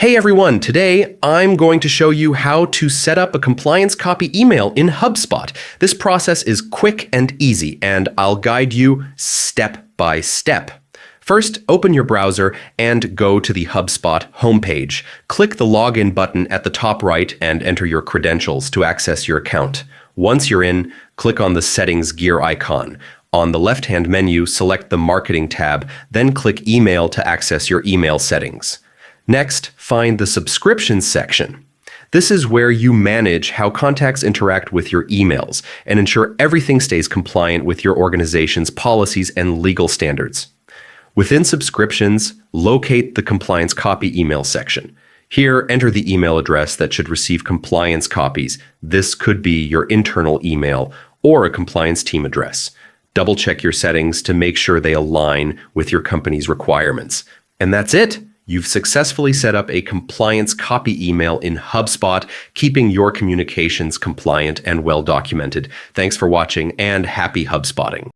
Hey everyone, today I'm going to show you how to set up a compliance copy email in Hubspot. This process is quick and easy, and I'll guide you step by step. First, open your browser and go to the Hubspot homepage. Click the login button at the top right and enter your credentials to access your account. Once you're in, click on the settings gear icon. On the left-hand menu, select the marketing tab, then click email to access your email settings. Next, find the subscriptions section. This is where you manage how contacts interact with your emails and ensure everything stays compliant with your organization's policies and legal standards. Within subscriptions, locate the compliance copy email section. Here, enter the email address that should receive compliance copies. This could be your internal email or a compliance team address. Double-check your settings to make sure they align with your company's requirements. And that's it! You've successfully set up a compliance copy email in HubSpot, keeping your communications compliant and well documented. Thanks for watching and happy HubSpotting.